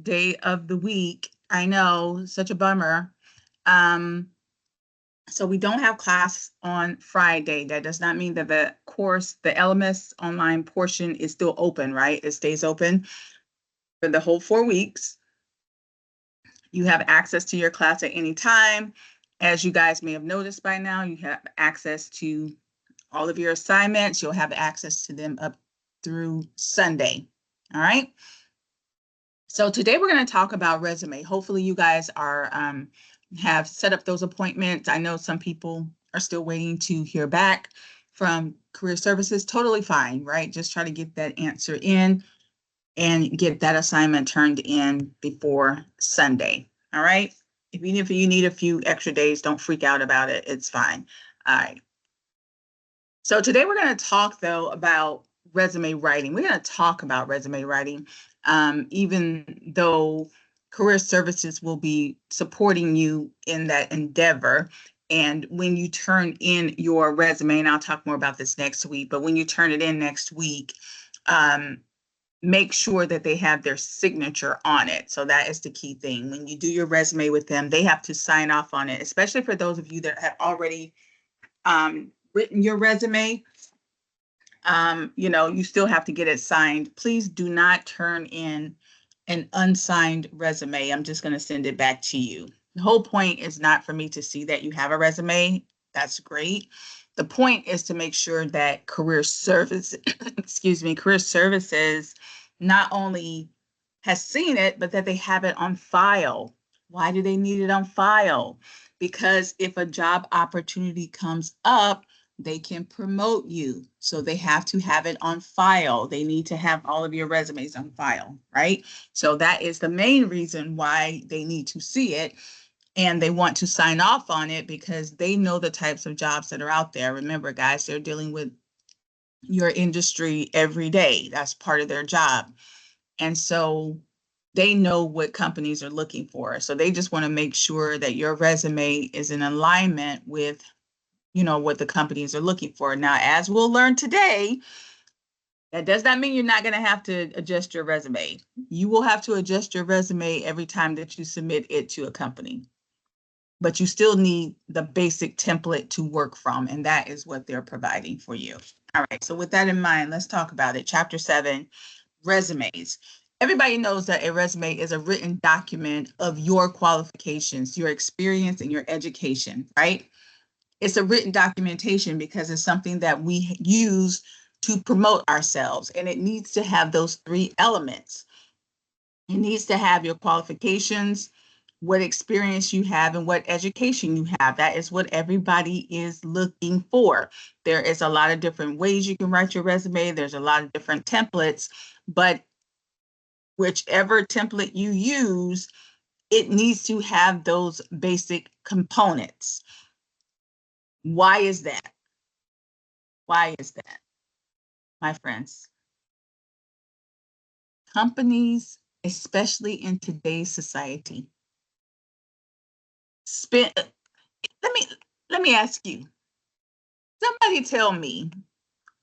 day of the week. I know, such a bummer. Um, so we don't have class on Friday. That does not mean that the course, the LMS online portion is still open, right? It stays open for the whole 4 weeks. You have access to your class at any time. As you guys may have noticed by now, you have access to all of your assignments. You'll have access to them up through Sunday. All right. So today we're going to talk about resume. Hopefully you guys are have set up those appointments. I know some people are still waiting to hear back from career services. Totally fine, right? Just try to get that answer in and get that assignment turned in before Sunday. All right. Even if you need a few extra days, don't freak out about it. It's fine. All right. So today we're going to talk though about resume writing. We're going to talk about resume writing, even though career services will be supporting you in that endeavor. And when you turn in your resume, and I'll talk more about this next week, but when you turn it in next week, make sure that they have their signature on it. So that is the key thing. When you do your resume with them, they have to sign off on it, especially for those of you that have already written your resume. You still have to get it signed. Please do not turn in an unsigned resume. I'm just going to send it back to you. The whole point is not for me to see that you have a resume. That's great. The point is to make sure that career services not only has seen it, but that they have it on file. Why do they need it on file? Because if a job opportunity comes up, they can promote you. So they have to have it on file. They need to have all of your resumes on file, right? So that is the main reason why they need to see it. And they want to sign off on it because they know the types of jobs that are out there. Remember, guys, they're dealing with your industry every day. That's part of their job. And so they know what companies are looking for. So they just want to make sure that your resume is in alignment with, what the companies are looking for. Now, as we'll learn today, that does not mean you're not going to have to adjust your resume. You will have to adjust your resume every time that you submit it to a company. But you still need the basic template to work from, and that is what they're providing for you. All right, so with that in mind, let's talk about it. Chapter 7, resumes. Everybody knows that a resume is a written document of your qualifications, your experience, and your education, right? It's a written documentation because it's something that we use to promote ourselves, and it needs to have those 3 elements. It needs to have your qualifications, what experience you have, and what education you have. That is what everybody is looking for. There is a lot of different ways you can write your resume. There's a lot of different templates, but whichever template you use, it needs to have those basic components. Why is that? Why is that, my friends? Companies, especially in today's society, let me ask you, somebody tell me,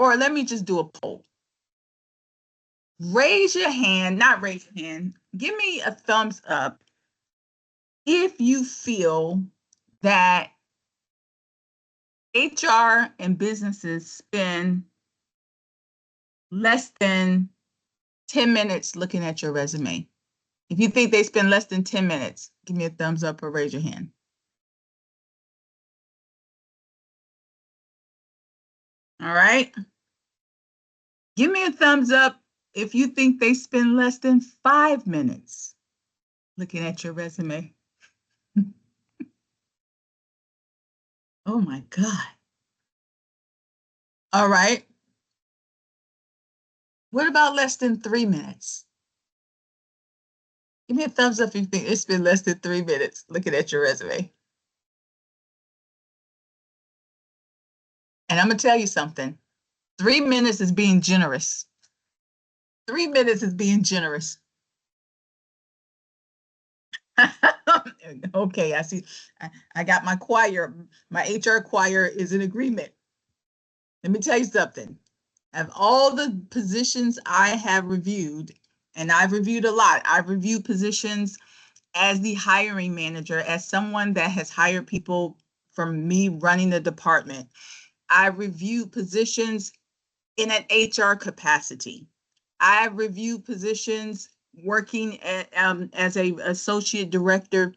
or let me just do a poll. Raise your hand, not raise your hand, give me a thumbs up if you feel that HR and businesses spend less than 10 minutes looking at your resume. If you think they spend less than 10 minutes, give me a thumbs up or raise your hand. All right. Give me a thumbs up if you think they spend less than 5 minutes looking at your resume. Oh my God. All right. What about less than 3 minutes? Give me a thumbs up if you think it's been less than 3 minutes looking at your resume. And I'm going to tell you something. 3 minutes is being generous. 3 minutes is being generous. Okay, I see. I got my choir. My HR choir is in agreement. Let me tell you something. Of all the positions I have reviewed And I've reviewed a lot. I've reviewed positions as the hiring manager, as someone that has hired people from me running the department. I review positions in an HR capacity. I review positions working as a associate director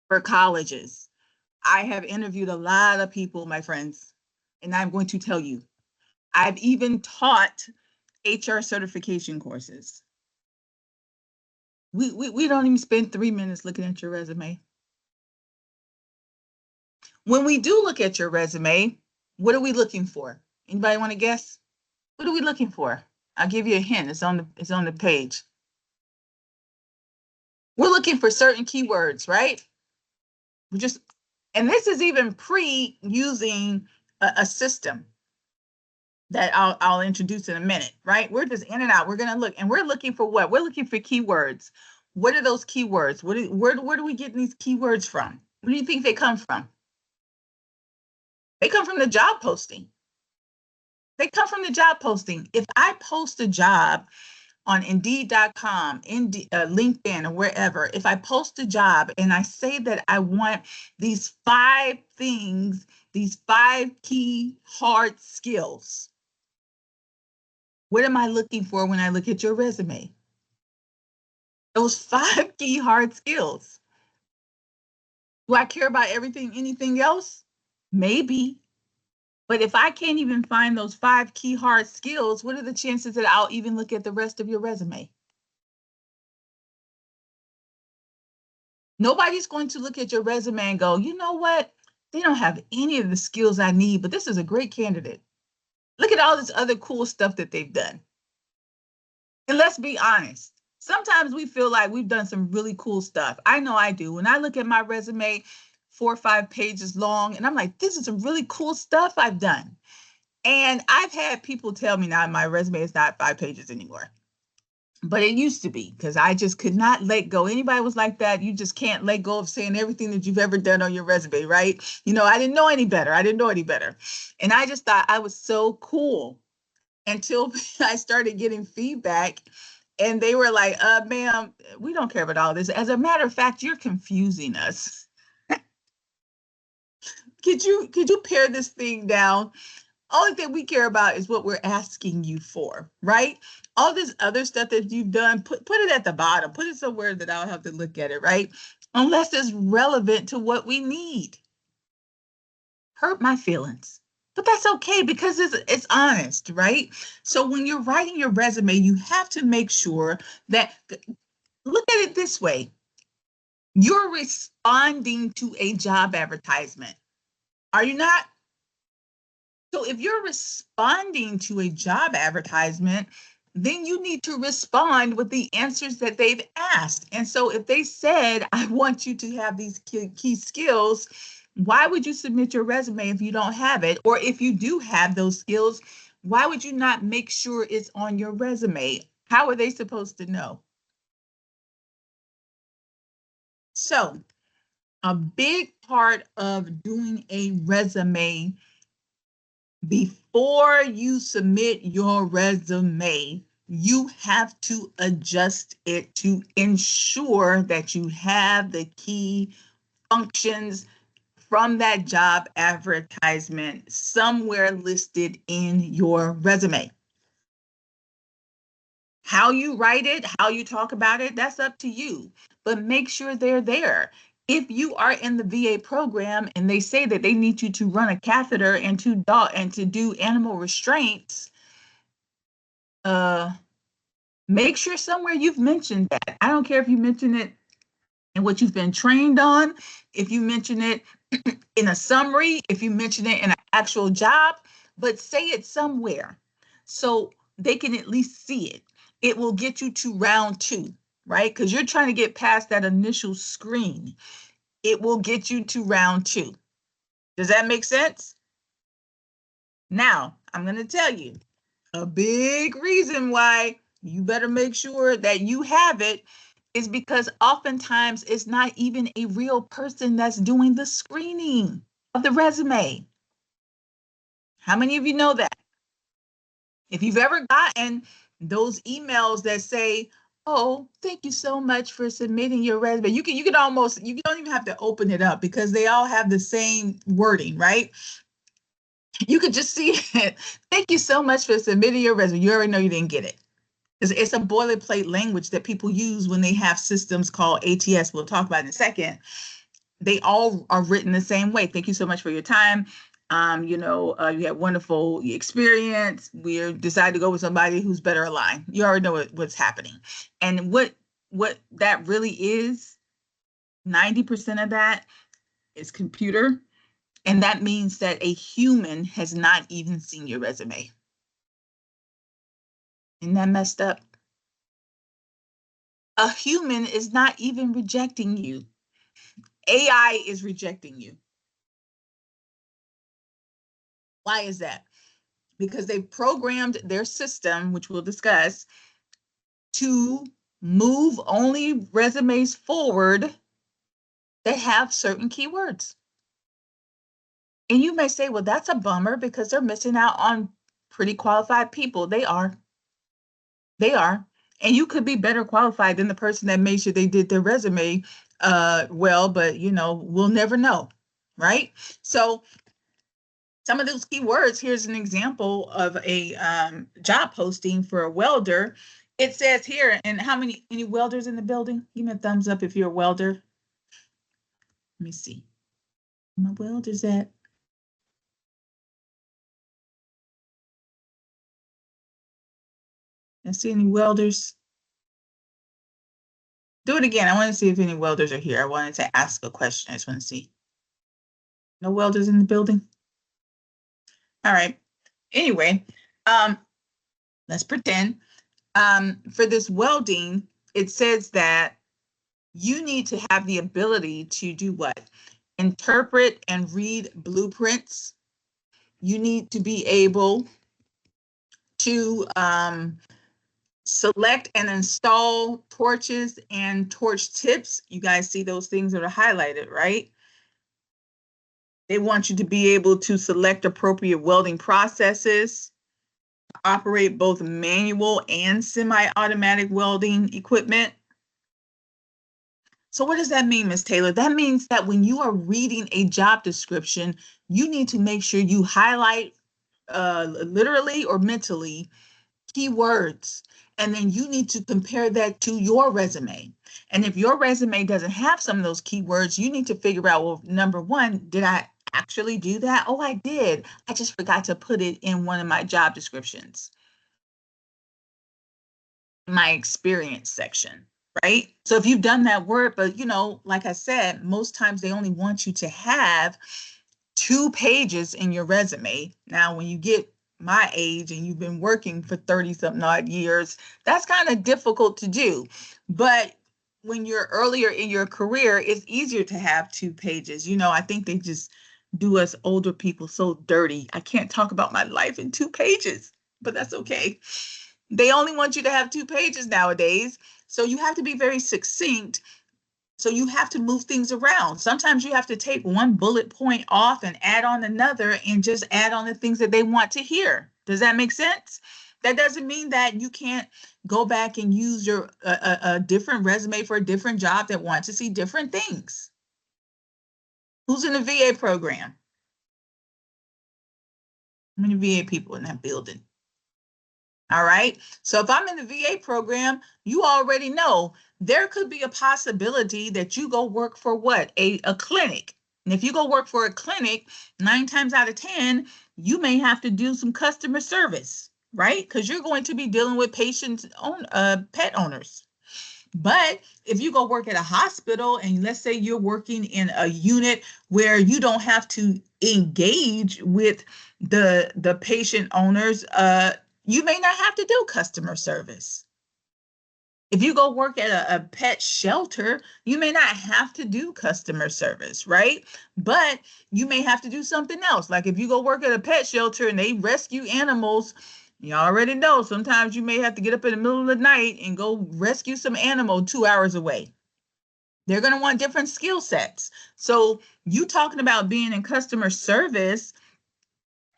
for colleges. I have interviewed a lot of people, my friends, and I'm going to tell you, I've even taught HR certification courses. We don't even spend 3 minutes looking at your resume. When we do look at your resume, what are we looking for? Anybody want to guess? What are we looking for? I'll give you a hint. It's on the page. We're looking for certain keywords, right? We just, and this is even pre using a system that I'll introduce in a minute, right? We're just in and out. We're gonna look, and we're looking for what? We're looking for keywords. What are those keywords? Where do we get these keywords from? Where do you think they come from? They come from the job posting. They come from the job posting. If I post a job on Indeed.com, LinkedIn, or wherever, if I post a job and I say that I want these 5 things, these 5 key hard skills, what am I looking for when I look at your resume? Those 5 key hard skills. Do I care about anything else? Maybe. But if I can't even find those 5 key hard skills, what are the chances that I'll even look at the rest of your resume? Nobody's going to look at your resume and go, you know what? They don't have any of the skills I need, but this is a great candidate. Look at all this other cool stuff that they've done. And let's be honest. Sometimes we feel like we've done some really cool stuff. I know I do. When I look at my resume, 4 or 5 pages long, and I'm like, this is some really cool stuff I've done. And I've had people tell me now my resume is not 5 pages anymore. But it used to be, because I just could not let go. Anybody was like that, you just can't let go of saying everything that you've ever done on your resume, right? I didn't know any better. And I just thought I was so cool until I started getting feedback. And they were like, ma'am, we don't care about all this. As a matter of fact, you're confusing us. Could you pare this thing down? Only thing we care about is what we're asking you for, right? All this other stuff that you've done, put it at the bottom, put it somewhere that I'll have to look at it, right? Unless it's relevant to what we need. Hurt my feelings. But that's okay, because it's honest, right? So when you're writing your resume, you have to make sure that, look at it this way, you're responding to a job advertisement. Are you not? So if you're responding to a job advertisement, then you need to respond with the answers that they've asked. And so if they said, I want you to have these key skills, why would you submit your resume if you don't have it? Or if you do have those skills, why would you not make sure it's on your resume? How are they supposed to know? So a big part of doing a resume, before you submit your resume, you have to adjust it to ensure that you have the key functions from that job advertisement somewhere listed in your resume. How you write it, how you talk about it, that's up to you. But make sure they're there. If you are in the VA program and they say that they need you to run a catheter and to do animal restraints, make sure somewhere you've mentioned that. I don't care if you mention it in what you've been trained on, if you mention it in a summary, if you mention it in an actual job, but say it somewhere so they can at least see it. It will get you to round 2, right? Because you're trying to get past that initial screen. It will get you to round 2. Does that make sense? Now, I'm going to tell you a big reason why you better make sure that you have it is because oftentimes it's not even a real person that's doing the screening of the resume. How many of you know that? If you've ever gotten those emails that say, Oh, thank you so much for submitting your resume. You can almost, you don't even have to open it up because they all have the same wording, right? You could just see it. Thank you so much for submitting your resume. You already know you didn't get it. It's a boilerplate language that people use when they have systems called ATS. We'll talk about in a second. They all are written the same way. Thank you so much for your time. You had wonderful experience. We decided to go with somebody who's better aligned. You already know what's happening. And what that really is, 90% of that is computer. And that means that a human has not even seen your resume. Isn't that messed up? A human is not even rejecting you. AI is rejecting you. Why is that? Because they've programmed their system, which we'll discuss, to move only resumes forward that have certain keywords. And you may say, well, that's a bummer because they're missing out on pretty qualified people. They are. They are. And you could be better qualified than the person that made sure they did their resume well, but we'll never know. Right? So some of those keywords, here's an example of a job posting for a welder. It says here, and any welders in the building? Give me a thumbs up if you're a welder. Let me see. My welders at? I see any welders. Do it again. I want to see if any welders are here. I wanted to ask a question. I just want to see. No welders in the building? All right. Anyway, let's pretend. For this welding, it says that you need to have the ability to do what? Interpret and read blueprints. You need to be able to select and install torches and torch tips. You guys see those things that are highlighted, right? They want you to be able to select appropriate welding processes, operate both manual and semi-automatic welding equipment. So what does that mean, Ms. Taylor? That means that when you are reading a job description, you need to make sure you highlight literally or mentally keywords. And then you need to compare that to your resume. And if your resume doesn't have some of those keywords, you need to figure out, well, number one, did I actually do that? Oh, I did. I just forgot to put it in one of my job descriptions, my experience section, right? So if you've done that work, but like I said, most times they only want you to have 2 pages in your resume. Now, when you get my age and you've been working for 30 something odd years, that's kind of difficult to do. But when you're earlier in your career, it's easier to have 2 pages. I think they just do us older people so dirty. I can't talk about my life in 2 pages, but that's okay. They only want you to have 2 pages nowadays. So you have to be very succinct. So you have to move things around. Sometimes you have to take one bullet point off and add on another and just add on the things that they want to hear. Does that make sense? That doesn't mean that you can't go back and use your a different resume for a different job that wants to see different things. Who's in the VA program? How many VA people in that building? All right. So if I'm in the VA program, you already know there could be a possibility that you go work for what? A clinic. And if you go work for a clinic, 9 times out of 10, you may have to do some customer service, right? Because you're going to be dealing with patients, pet owners. But if you go work at a hospital and let's say you're working in a unit where you don't have to engage with the patient owners, you may not have to do customer service. If you go work at a pet shelter, you may not have to do customer service, right? But you may have to do something else. Like if you go work at a pet shelter and they rescue animals, you already know sometimes you may have to get up in the middle of the night and go rescue some animal 2 hours away. They're going to want different skill sets. So you talking about being in customer service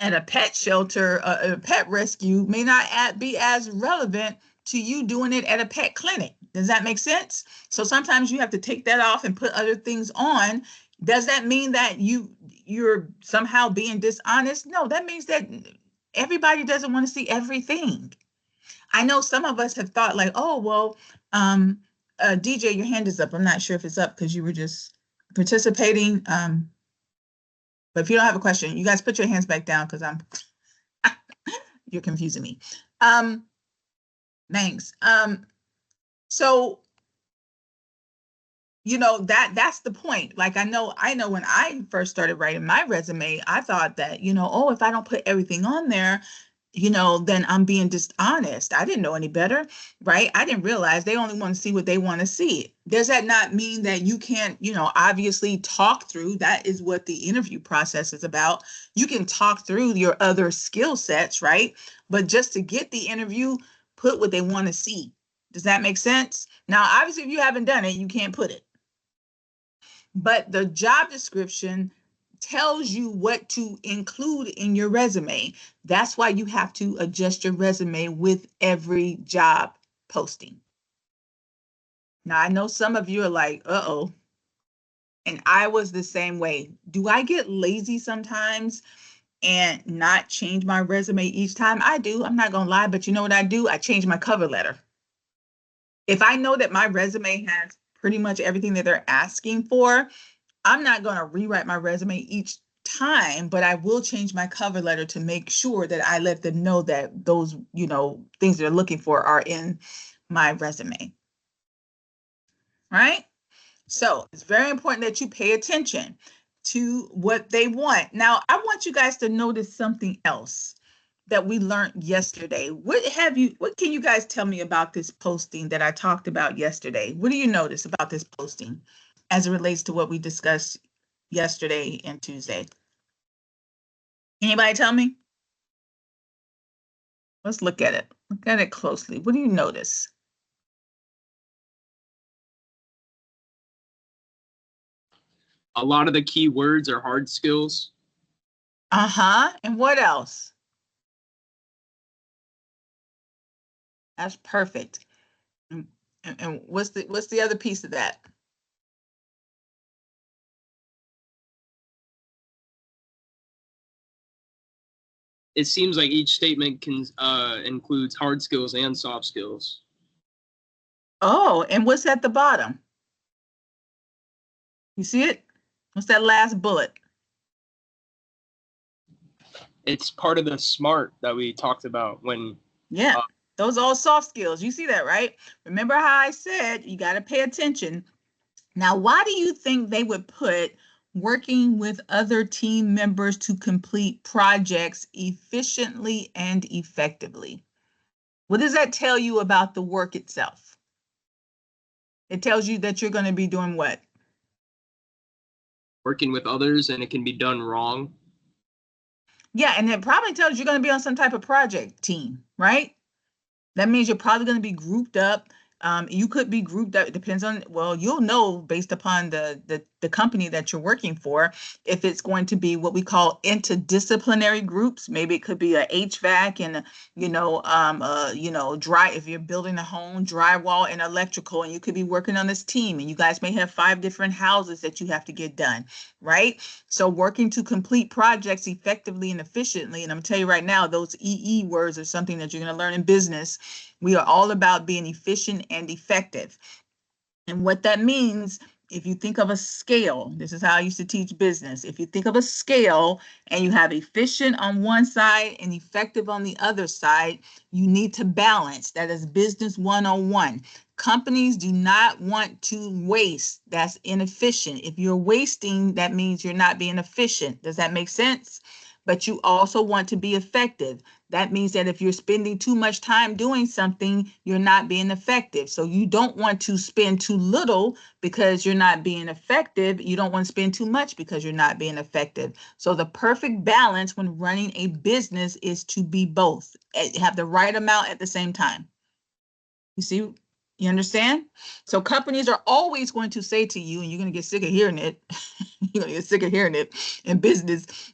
at a pet shelter, a pet rescue may not be as relevant to you doing it at a pet clinic. Does that make sense? So sometimes you have to take that off and put other things on. Does that mean that you're somehow being dishonest? No, that means that everybody doesn't want to see everything. I know some of us have thought like, oh, well, DJ, your hand is up. I'm not sure if it's up because you were just participating. But if you don't have a question, you guys put your hands back down because you're confusing me. Thanks. So that's the point. Like I know when I first started writing my resume, I thought that, oh, if I don't put everything on there, then I'm being dishonest. I didn't know any better, right? I didn't realize they only want to see what they want to see. Does that not mean that you can't, obviously talk through? That is what the interview process is about. You can talk through your other skill sets, right? But just to get the interview, put what they want to see. Does that make sense? Now, obviously, if you haven't done it, you can't put it. But the job description tells you what to include in your resume. That's why you have to adjust your resume with every job posting. Now, I know some of you are like, uh-oh. And I was the same way. Do I get lazy sometimes and not change my resume each time? I do. I'm not going to lie, but you know what I do? I change my cover letter. If I know that my resume has pretty much everything that they're asking for, I'm not going to rewrite my resume each time, but I will change my cover letter to make sure that I let them know that those, things they're looking for are in my resume. Right? So it's very important that you pay attention to what they want. Now, I want you guys to notice something else that we learned yesterday. What can you guys tell me about this posting that I talked about yesterday? What do you notice about this posting as it relates to what we discussed yesterday and Tuesday? Anybody tell me? Let's look at it. Look at it closely. What do you notice? A lot of the key words are hard skills. Uh-huh. And what else? That's perfect. And what's the other piece of that? It seems like each statement can includes hard skills and soft skills. Oh, and what's at the bottom? You see it? What's that last bullet? It's part of the SMART that we talked about when. Yeah, those are all soft skills. You see that, right? Remember how I said you got to pay attention. Now, why do you think they would put working with other team members to complete projects efficiently and effectively? What does that tell you about the work itself? It tells you that you're going to be doing what? Working with others, and it can be done wrong. Yeah, and it probably tells you you're going to be on some type of project team, right? That means you're probably going to be grouped up. You could be grouped up. It depends on, well, you'll know based upon the company that you're working for, if it's going to be what we call interdisciplinary groups. Maybe it could be a HVAC and, if you're building a home, drywall and electrical, and you could be working on this team, and you guys may have 5 different houses that you have to get done, right? So working to complete projects effectively and efficiently. And I'm gonna tell you right now, those EE words are something that you're going to learn in business. We are all about being efficient and effective. And what that means, if you think of a scale, this is how I used to teach business. If you think of a scale and you have efficient on one side and effective on the other side, you need to balance. That is business 101. Companies do not want to waste. That's inefficient. If you're wasting, that means you're not being efficient. Does that make sense? But you also want to be effective. That means that if you're spending too much time doing something, you're not being effective. So you don't want to spend too little because you're not being effective. You don't want to spend too much because you're not being effective. So the perfect balance when running a business is to be both, have the right amount at the same time. You see, you understand? So companies are always going to say to you, and you're going to get sick of hearing it. You're going to get sick of hearing it in business,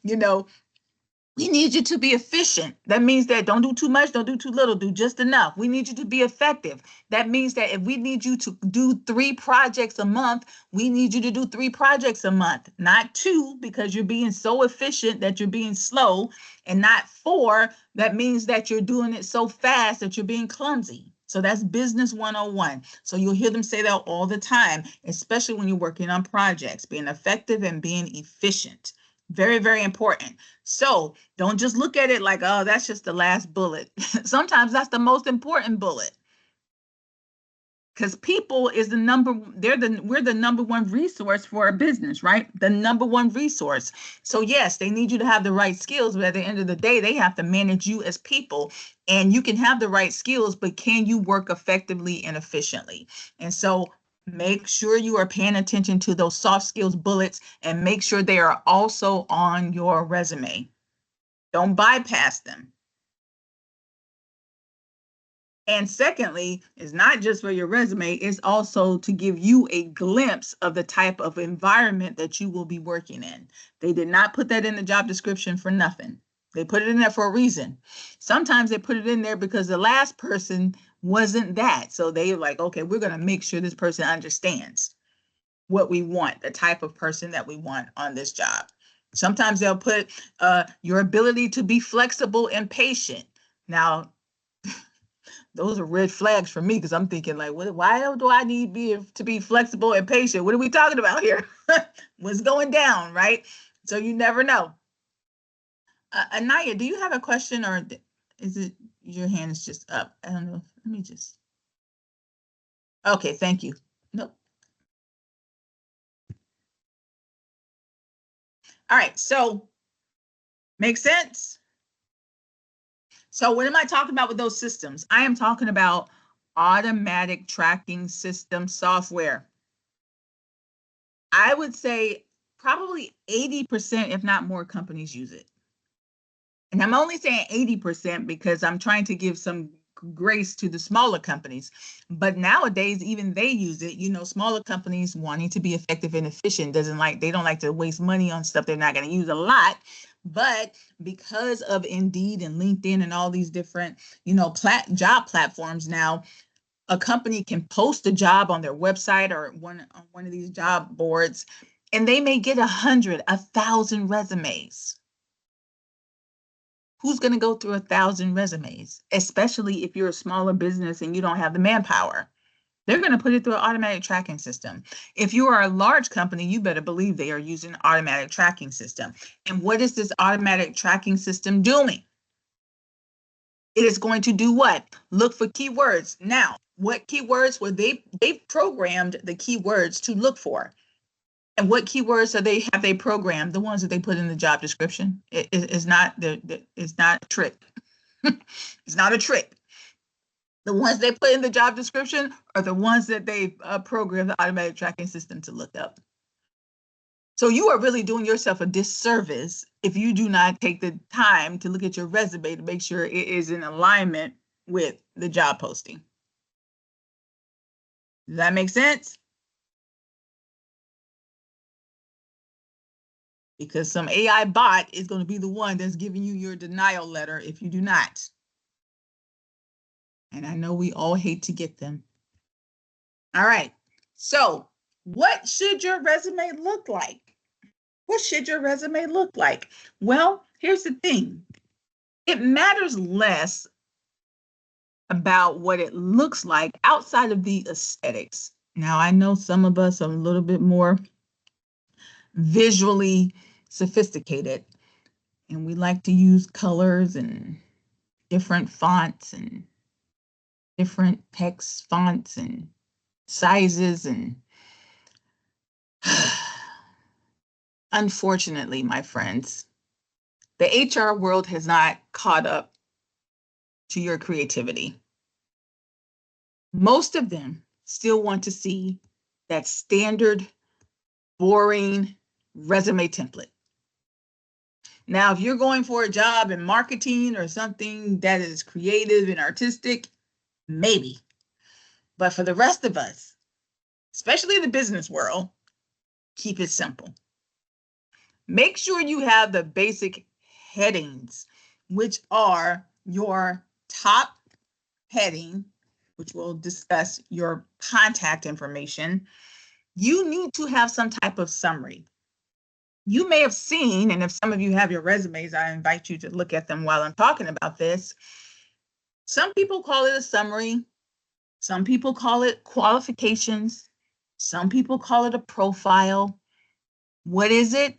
We need you to be efficient. That means that don't do too much, don't do too little, do just enough. We need you to be effective. That means that if we need you to do 3 projects a month, we need you to do 3 projects a month, not 2, because you're being so efficient that you're being slow, and not 4. That means that you're doing it so fast that you're being clumsy. So that's business 101. So you'll hear them say that all the time, especially when you're working on projects, being effective and being efficient. Very, very important. So don't just look at it like, oh, that's just the last bullet. Sometimes that's the most important bullet. Because people is we're the number one resource for a business, right? The number one resource. So yes, they need you to have the right skills, but at the end of the day, they have to manage you as people. And you can have the right skills, but can you work effectively and efficiently? And so make sure you are paying attention to those soft skills bullets, and make sure they are also on your resume. Don't bypass them. And secondly, it's not just for your resume, it's also to give you a glimpse of the type of environment that you will be working in. They did not put that in the job description for nothing. They put it in there for a reason. Sometimes they put it in there because the last person wasn't that. So they're like, okay, we're going to make sure this person understands what we want, the type of person that we want on this job. Sometimes they'll put your ability to be flexible and patient. Now, those are red flags for me, because I'm thinking like, why do I need to be flexible and patient? What are we talking about here? What's going down, right? So you never know. Anaya, do you have a question, or is it your hand is just up? I don't know. Let me just. Okay, thank you. Nope. All right, so makes sense? So what am I talking about with those systems? I am talking about automatic tracking system software. I would say probably 80%, if not more, companies use it. And I'm only saying 80% because I'm trying to give some grace to the smaller companies. But nowadays, even they use it. You know, smaller companies wanting to be effective and efficient they don't like to waste money on stuff they're not going to use a lot. But because of Indeed and LinkedIn and all these different, job platforms now, a company can post a job on their website or on one of these job boards, and they may get 100, 1,000 resumes. Who's going to go through 1,000 resumes, especially if you're a smaller business and you don't have the manpower? They're going to put it through an automatic tracking system. If you are a large company, you better believe they are using an automatic tracking system. And what is this automatic tracking system doing? It is going to do what? Look for keywords. Now, what keywords were they programmed the keywords to look for? And what keywords have they programmed? The ones that they put in the job description. It's not it's not a trick. It's not a trick. The ones they put in the job description are the ones that they programmed the automatic tracking system to look up. So you are really doing yourself a disservice if you do not take the time to look at your resume to make sure it is in alignment with the job posting. Does that make sense? Because some AI bot is going to be the one that's giving you your denial letter if you do not. And I know we all hate to get them. All right. So what should your resume look like? What should your resume look like? Well, here's the thing. It matters less about what it looks like outside of the aesthetics. Now, I know some of us are a little bit more visually sophisticated, and we like to use colors and different fonts and different text fonts and sizes. And unfortunately, my friends, the HR world has not caught up to your creativity. Most of them still want to see that standard, boring resume template. Now, if you're going for a job in marketing or something that is creative and artistic, maybe. But for the rest of us, especially in the business world, keep it simple. Make sure you have the basic headings, which are your top heading, which will discuss your contact information. You need to have some type of summary. You may have seen, and if some of you have your resumes, I invite you to look at them while I'm talking about this. Some people call it a summary. Some people call it qualifications. Some people call it a profile. What is it?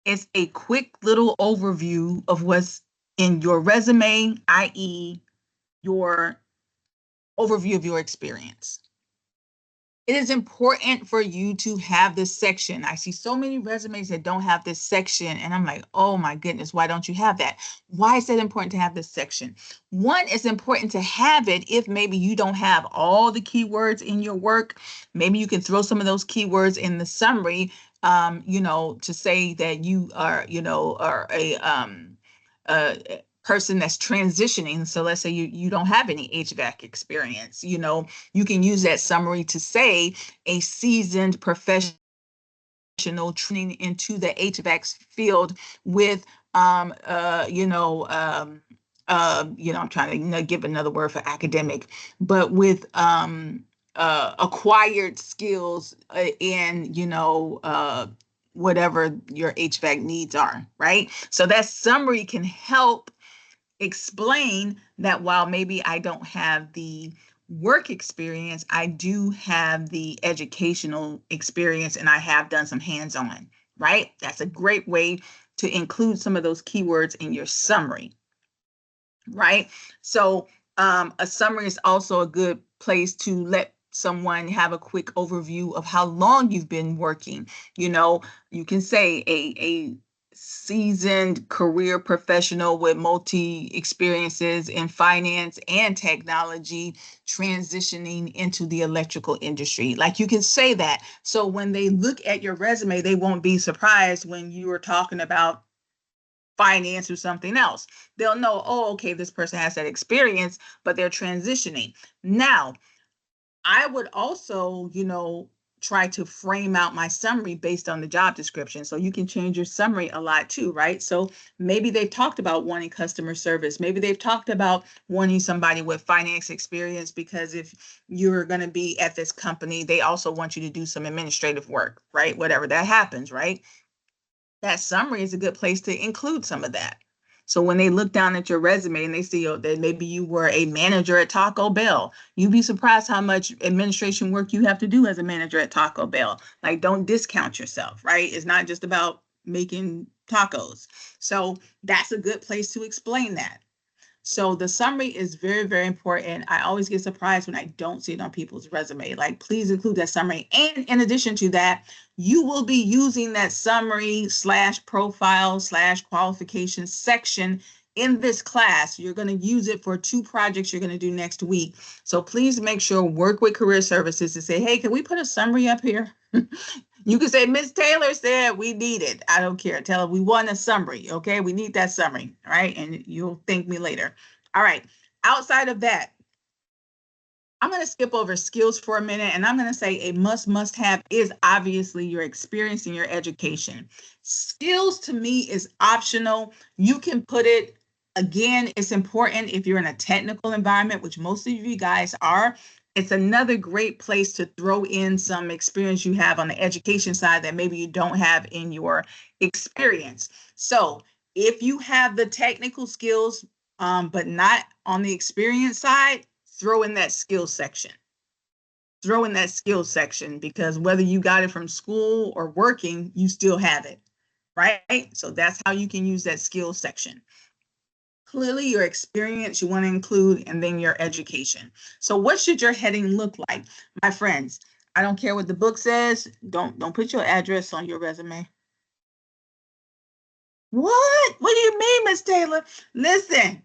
It's a quick little overview of what's in your resume, i.e., your overview of your experience. It is important for you to have this section. I see so many resumes that don't have this section, and I'm like, oh my goodness, why don't you have that? Why is it important to have this section? One, it's important to have it if maybe you don't have all the keywords in your work. Maybe you can throw some of those keywords in the summary, to say that you are, are a person that's transitioning. So let's say you don't have any HVAC experience, you can use that summary to say a seasoned professional training into the HVAC field with I'm trying to give another word for academic, but with acquired skills in whatever your HVAC needs are, right? So that summary can help explain that while maybe I don't have the work experience, I do have the educational experience and I have done some hands-on, right? That's a great way to include some of those keywords in your summary, right? So a summary is also a good place to let someone have a quick overview of how long you've been working. You can say a seasoned career professional with multi experiences in finance and technology transitioning into the electrical industry. Like, you can say that. So when they look at your resume, they won't be surprised when you are talking about finance or something else. They'll know, oh, okay, this person has that experience, but they're transitioning. Now, I would also, try to frame out my summary based on the job description. So you can change your summary a lot too, right? So maybe they've talked about wanting customer service. Maybe they've talked about wanting somebody with finance experience, because if you're going to be at this company, they also want you to do some administrative work, right? Whatever that happens, right? That summary is a good place to include some of that. So when they look down at your resume and they see that maybe you were a manager at Taco Bell, you'd be surprised how much administration work you have to do as a manager at Taco Bell. Like, don't discount yourself, right? It's not just about making tacos. So that's a good place to explain that. So the summary is very, very important. I always get surprised when I don't see it on people's resume. Like, please include that summary. And in addition to that, you will be using that summary / profile / qualifications section in this class. You're going to use it for 2 projects you're going to do next week. So please make sure, work with Career Services to say, hey, can we put a summary up here? You can say, Ms. Taylor said we need it. I don't care. Tell her we want a summary. Okay. We need that summary. All right. And you'll thank me later. All right. Outside of that, I'm going to skip over skills for a minute, and I'm going to say a must have is obviously your experience and your education. Skills to me is optional. You can put it, again, it's important if you're in a technical environment, which most of you guys are. It's another great place to throw in some experience you have on the education side that maybe you don't have in your experience. So if you have the technical skills, but not on the experience side, throw in that skills section. Throw in that skills section, because whether you got it from school or working, you still have it, right? So that's how you can use that skills section. Clearly, your experience you want to include, and then your education. So what should your heading look like? My friends, I don't care what the book says. Don't put your address on your resume. What do you mean, Miss Taylor? Listen,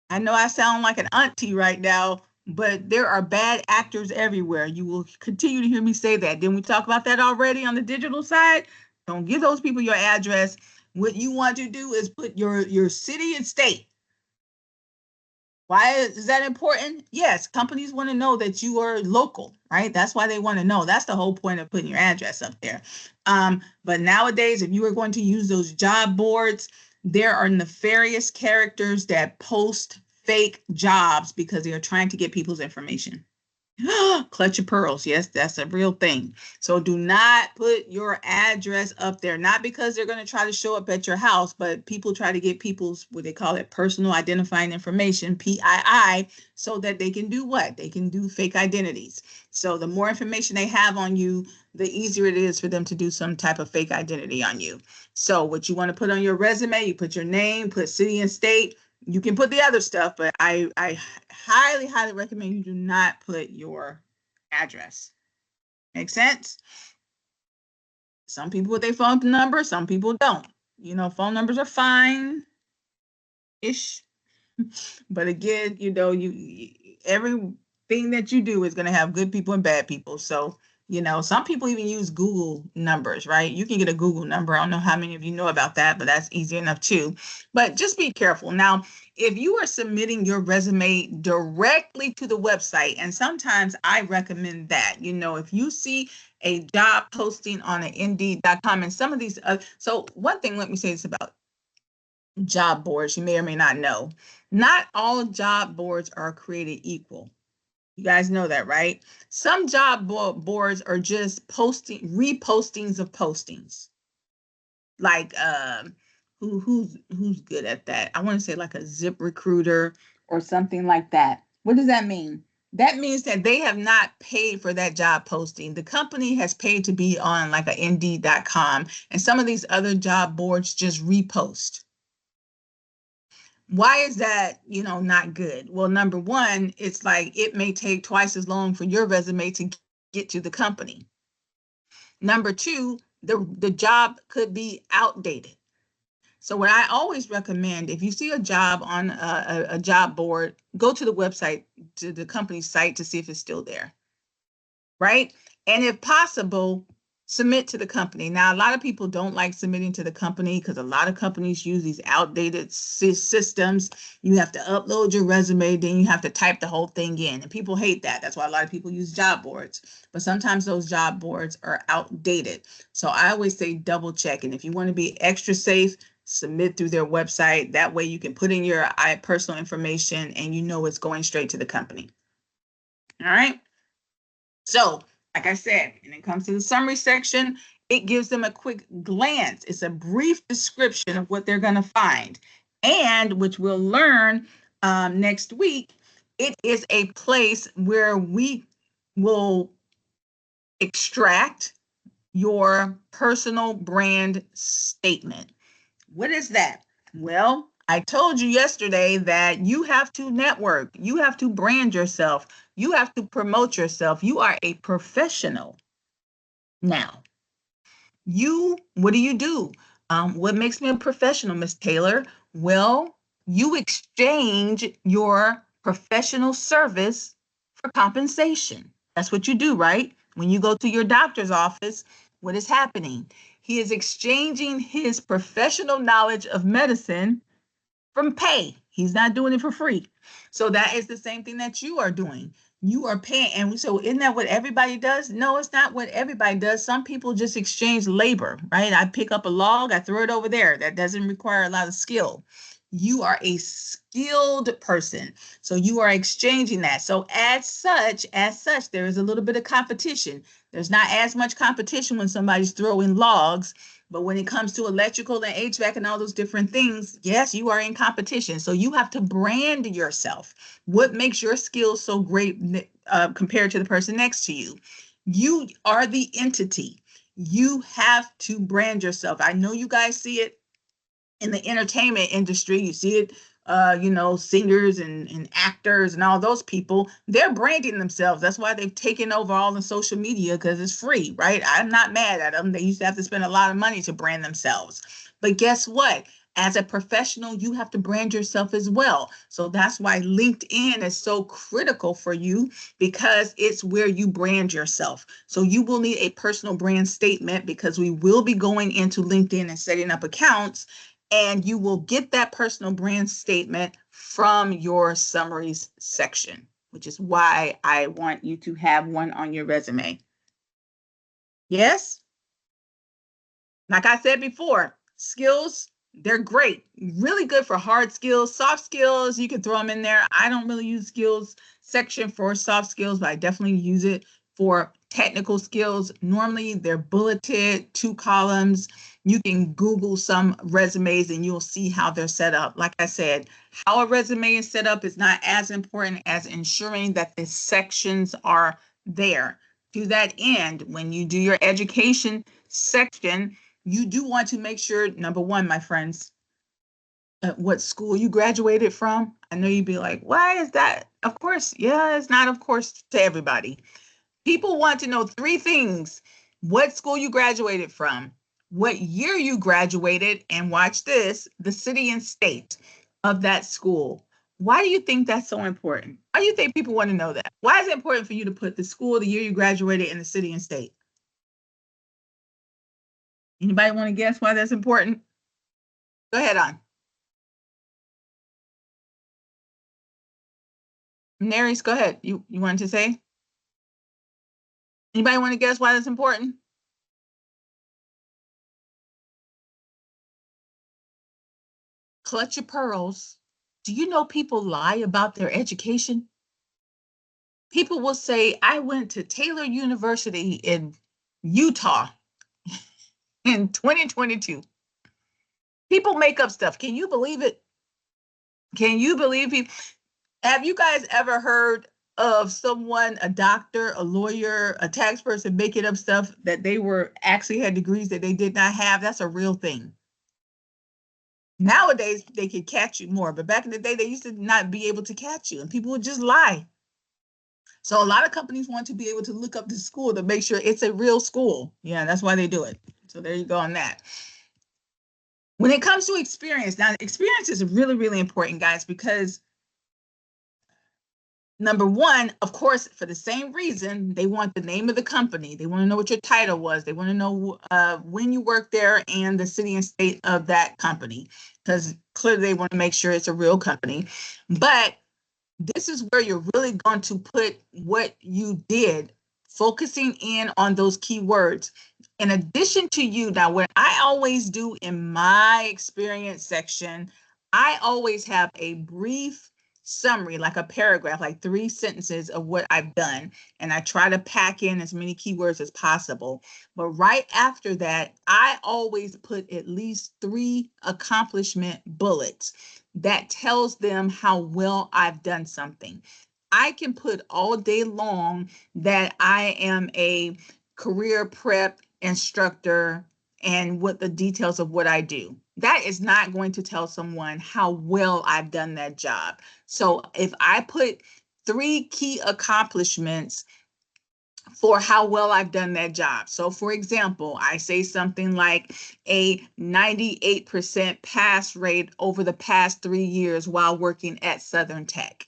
I know I sound like an auntie right now, but there are bad actors everywhere. You will continue to hear me say that. Didn't we talk about that already on the digital side? Don't give those people your address. What you want to do is put your city and state. Why is that important? Yes, companies want to know that you are local, right? That's why they want to know. That's the whole point of putting your address up there. But nowadays, if you are going to use those job boards, There are nefarious characters that post fake jobs because they are trying to get people's information. Clutch your pearls. Yes, that's a real thing. So do not put your address up there, not because they're going to try to show up at your house, but people try to get people's, what they call it, personal identifying information, PII, so that they can do what? They can do fake identities. So the more information they have on you, the easier it is for them to do some type of fake identity on you. So what you want to put on your resume, you put your name, put city and state. You can put the other stuff, but I highly, highly recommend you do not put your address. Make sense? Some people put their phone number, some people don't. You know, phone numbers are fine-ish. But again, you know, everything that you do is going to have good people and bad people. So, you know, some people even use Google numbers, right? You can get a Google number. I don't know how many of you know about that, but that's easy enough too. But just be careful. Now, if you are submitting your resume directly to the website, and sometimes I recommend that, you know, if you see a job posting on an Indeed.com and some of these, so one thing, let me say this about job boards, you may or may not know. Not all job boards are created equal. You guys know that, right? Some job boards are just repostings of postings. Like who's good at that? I want to say like a Zip Recruiter or something like that. What does that mean? That means that they have not paid for that job posting. The company has paid to be on like a Indeed.com, and some of these other job boards just repost. Why is that, you know, not good? Well, number one, it's like it may take twice as long for your resume to get to the company. Number two, the job could be outdated. So what I always recommend, if you see a job on a job board, go to the website, to the company's site to see if it's still there, right? And if possible, submit to the company. Now, a lot of people don't like submitting to the company because a lot of companies use these outdated systems. You have to upload your resume, then you have to type the whole thing in. And people hate that. That's why a lot of people use job boards. But sometimes those job boards are outdated. So I always say double check. And if you want to be extra safe, submit through their website. That way you can put in your personal information and you know it's going straight to the company. All right. So, like I said, when it comes to the summary section, it gives them a quick glance. It's a brief description of what they're going to find. And which we'll learn next week, it is a place where we will extract your personal brand statement. What is that? Well, I told you yesterday that you have to network, you have to brand yourself, you have to promote yourself. You are a professional now. What do? What makes me a professional, Miss Taylor? Well, you exchange your professional service for compensation. That's what you do, right? When you go to your doctor's office, what is happening? He is exchanging his professional knowledge of medicine from pay. He's not doing it for free. So that is the same thing that you are doing. You are paying. And so isn't that what everybody does? No, it's not what everybody does. Some people just exchange labor, right? I pick up a log, I throw it over there. That doesn't require a lot of skill. You are a skilled person. So you are exchanging that. So as such, there is a little bit of competition. There's not as much competition when somebody's throwing logs, but when it comes to electrical and HVAC and all those different things, yes, you are in competition. So you have to brand yourself. What makes your skills so great compared to the person next to you? You are the entity. You have to brand yourself. I know you guys see it in the entertainment industry. You see it, you know, singers and actors and all those people, they're branding themselves. That's why they've taken over all the social media, because it's free, right? I'm not mad at them. They used to have to spend a lot of money to brand themselves. But guess what? As a professional, you have to brand yourself as well. So that's why LinkedIn is so critical for you, because it's where you brand yourself. So you will need a personal brand statement, because we will be going into LinkedIn and setting up accounts, and you will get that personal brand statement from your summaries section, which is why I want you to have one on your resume. Yes? Like I said before, skills They're great, really good for hard skills. Soft skills, you can throw them in there. I don't really use skills section for soft skills, but I definitely use it for technical skills. Normally, they're bulleted, 2 columns. You can Google some resumes and you'll see how they're set up. Like I said, how a resume is set up is not as important as ensuring that the sections are there. To that end, when you do your education section, you do want to make sure, number one, my friends, what school you graduated from. I know you'd be like, why is that? Of course, yeah, it's not, of course, to everybody. People want to know 3 things: what school you graduated from, what year you graduated, and watch this, the city and state of that school. Why do you think that's so important? Why do you think people want to know that? Why is it important for you to put the school, the year you graduated, and the city and state? Anybody want to guess why that's important? Go ahead on. Naris, go ahead. You wanted to say? Anybody want to guess why that's important? Clutch your pearls. Do you know people lie about their education? People will say, I went to Taylor University in Utah in 2022. People make up stuff. Can you believe it? Can you believe it? Have you guys ever heard of someone, a doctor, a lawyer, a tax person making up stuff that they were actually had degrees that they did not have? That's a real thing. Nowadays, they can catch you more, but back in the day, they used to not be able to catch you and people would just lie. So a lot of companies want to be able to look up the school to make sure it's a real school. Yeah, that's why they do it. So there you go on that. When it comes to experience, now experience is really, really important, guys, because number one, of course, for the same reason, they want the name of the company. They want to know what your title was. They want to know when you worked there and the city and state of that company, because clearly they want to make sure it's a real company. But this is where you're really going to put what you did, focusing in on those keywords. In addition to you, now what I always do in my experience section, I always have a brief summary, like a paragraph, like 3 sentences of what I've done. And I try to pack in as many keywords as possible. But right after that, I always put at least 3 accomplishment bullets that tells them how well I've done something. I can put all day long that I am a career prep instructor and what the details of what I do. That is not going to tell someone how well I've done that job. So if I put 3 key accomplishments for how well I've done that job. So for example, I say something like a 98% pass rate over the past 3 years while working at Southern Tech.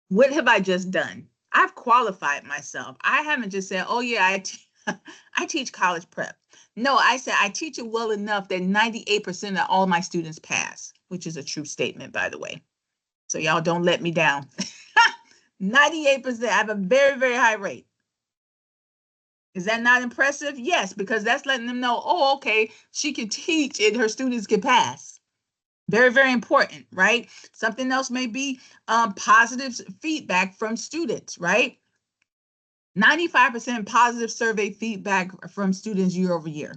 What have I just done? I've qualified myself. I haven't just said, oh yeah, I teach college prep. No, I said I teach it well enough that 98% of all my students pass, which is a true statement, by the way. So y'all don't let me down. 98%, I have a very, very high rate. Is that not impressive? Yes, because that's letting them know, oh, okay, she can teach and her students can pass. Very, very important, right? Something else may be positive feedback from students, right? 95% positive survey feedback from students year over year.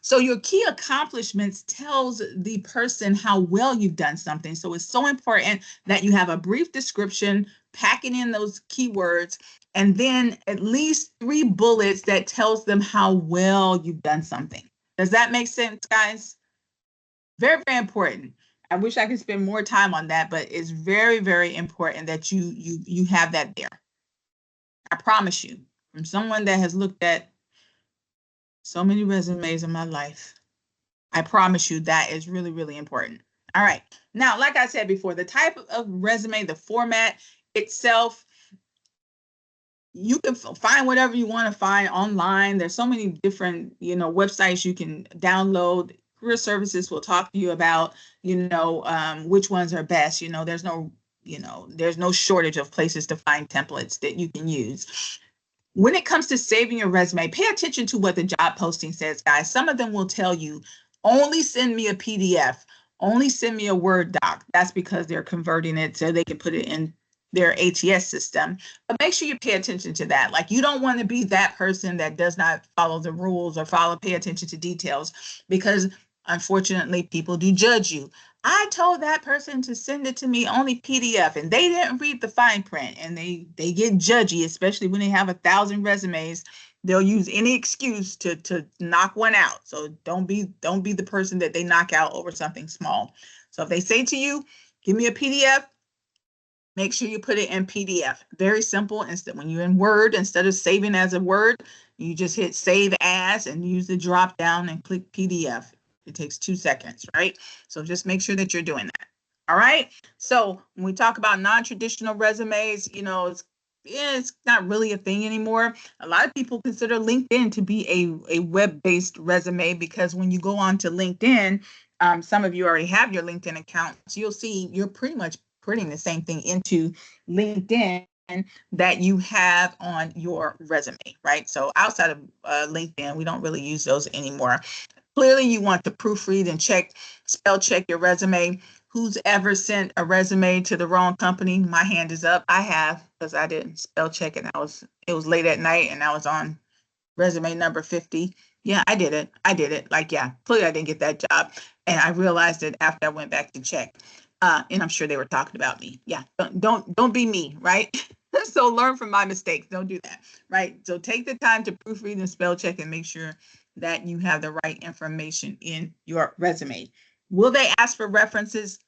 So your key accomplishments tells the person how well you've done something. So it's so important that you have a brief description, packing in those keywords, and then at least 3 bullets that tells them how well you've done something. Does that make sense, guys? Very, very important. I wish I could spend more time on that, but it's very, very important that you have that there. I promise you, from someone that has looked at so many resumes in my life, I promise you that is really, really important. All right. Now, like I said before, the type of resume, the format itself, you can find whatever you want to find online. There's so many different, websites you can download. Career Services will talk to you about, which ones are best. There's no shortage of places to find templates that you can use. When it comes to saving your resume, pay attention to what the job posting says, guys. Some of them will tell you only send me a PDF, only send me a Word doc. That's because they're converting it so they can put it in their ATS system. But make sure you pay attention to that. Like, you don't want to be that person that does not follow the rules or pay attention to details, because unfortunately people do judge you. I told that person to send it to me only PDF, and they didn't read the fine print, and they get judgy, especially when they have 1,000 resumes. They'll use any excuse to knock one out. So don't be the person that they knock out over something small. So if they say to you, give me a PDF, make sure you put it in PDF. Very simple. Instead, when you're in Word, instead of saving as a Word, you just hit save as and use the drop down and click PDF. It takes 2 seconds, right? So just make sure that you're doing that. All right. So when we talk about non-traditional resumes, it's not really a thing anymore. A lot of people consider LinkedIn to be a web-based resume, because when you go on to LinkedIn, some of you already have your LinkedIn account, so you'll see you're pretty much putting the same thing into LinkedIn that you have on your resume, right? So outside of LinkedIn, we don't really use those anymore. Clearly, you want to proofread and spell check your resume. Who's ever sent a resume to the wrong company? My hand is up. I have, because I didn't spell check it. It was late at night, and I was on resume number 50. Yeah, I did it. Like, yeah, clearly I didn't get that job. And I realized it after I went back to check. And I'm sure they were talking about me. Yeah, don't be me, right? So learn from my mistakes. Don't do that, right? So take the time to proofread and spell check and make sure that you have the right information in your resume. Will they ask for references?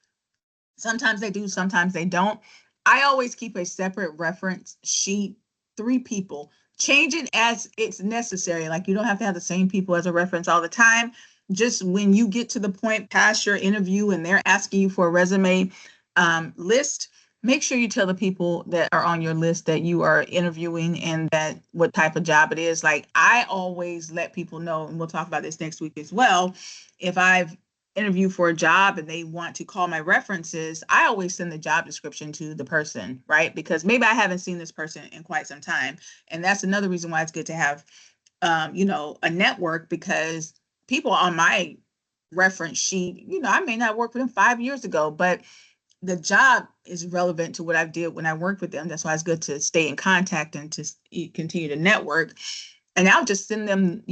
Sometimes they do, sometimes they don't. I always keep a separate reference sheet, 3 people. Change it as it's necessary. Like, you don't have to have the same people as a reference all the time. Just when you get to the point past your interview and they're asking you for a resume list, make sure you tell the people that are on your list that you are interviewing and that what type of job it is. Like, I always let people know, and we'll talk about this next week as well, if I've interview for a job and they want to call my references, I always send the job description to the person, right? Because maybe I haven't seen this person in quite some time. And that's another reason why it's good to have, a network, because people on my reference sheet, I may not work with them 5 years ago, but the job is relevant to what I did when I worked with them. That's why it's good to stay in contact and to continue to network. And I'll just send them,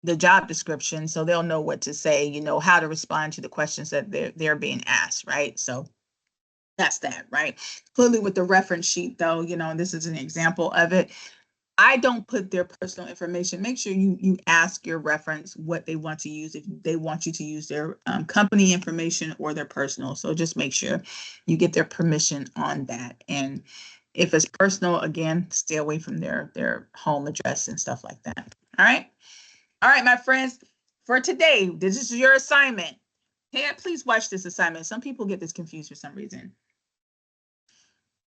the job description, so they'll know what to say, how to respond to the questions that they're being asked, right? So that's that, right? Clearly with the reference sheet though, and this is an example of it, I don't put their personal information. Make sure you ask your reference what they want to use, if they want you to use their company information or their personal. So just make sure you get their permission on that. And if it's personal, again, stay away from their home address and stuff like that. All right. All right, my friends, for today, this is your assignment. Hey, please watch this assignment. Some people get this confused for some reason.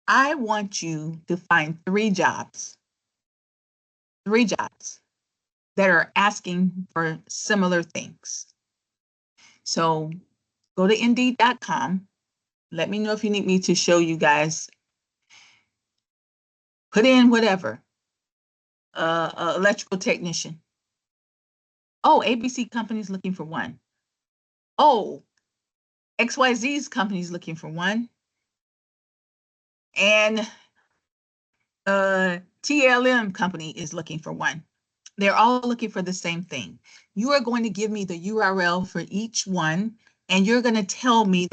I want you to find 3 jobs that are asking for similar things. So go to Indeed.com. Let me know if you need me to show you guys. Put in whatever. Electrical technician. Oh, ABC company's looking for one. Oh, XYZ's company's looking for one. And TLM company is looking for one. They're all looking for the same thing. You are going to give me the URL for each one, and you're going to tell me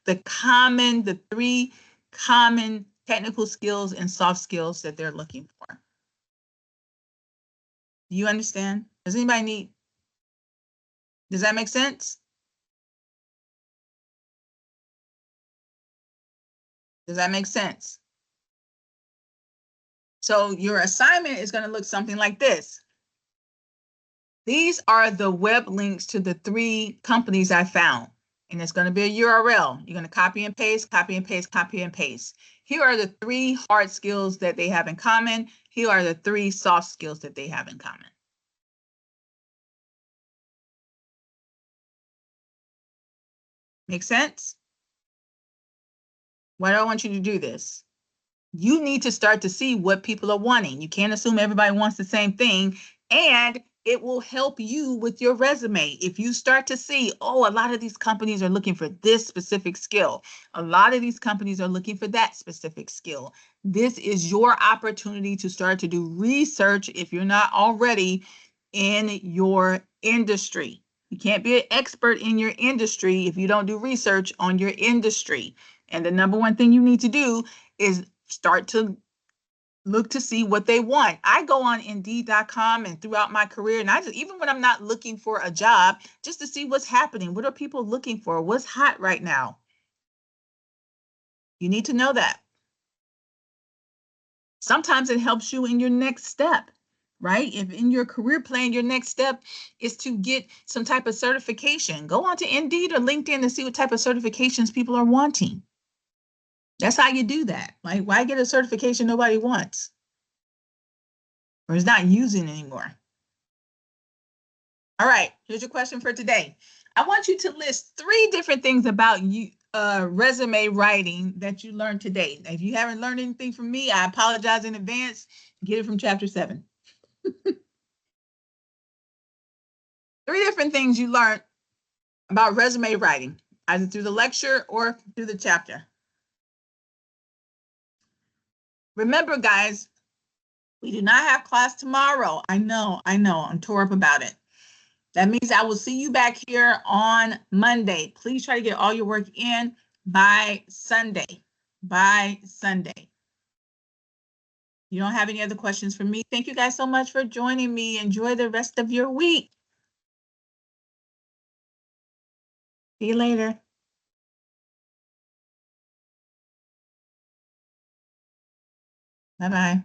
the 3 common technical skills and soft skills that they're looking for. Do you understand? Does that make sense? Does that make sense? So your assignment is going to look something like this. These are the web links to the 3 companies I found. And it's going to be a URL. You're going to copy and paste, copy and paste, copy and paste. Here are the 3 hard skills that they have in common. Here are the 3 soft skills that they have in common. Make sense? Why do I want you to do this? You need to start to see what people are wanting. You can't assume everybody wants the same thing. And it will help you with your resume. If you start to see, oh, a lot of these companies are looking for this specific skill, a lot of these companies are looking for that specific skill, this is your opportunity to start to do research if you're not already in your industry. You can't be an expert in your industry if you don't do research on your industry. And the number one thing you need to do is start to look to see what they want. I go on Indeed.com and throughout my career, and I just, even when I'm not looking for a job, just to see what's happening. What are people looking for? What's hot right now? You need to know that. Sometimes it helps you in your next step, right? If in your career plan, your next step is to get some type of certification, go on to Indeed or LinkedIn to see what type of certifications people are wanting. That's how you do that. Like, why get a certification nobody wants or is not using anymore? All right, here's your question for today. I want you to list 3 different things about you, resume writing that you learned today. If you haven't learned anything from me, I apologize in advance. Get it from chapter 7. 3 different things you learned about resume writing, either through the lecture or through the chapter. Remember, guys, we do not have class tomorrow. I know, I'm tore up about it. That means I will see you back here on Monday. Please try to get all your work in by Sunday. By Sunday. You don't have any other questions for me? Thank you guys so much for joining me. Enjoy the rest of your week. See you later. Bye-bye.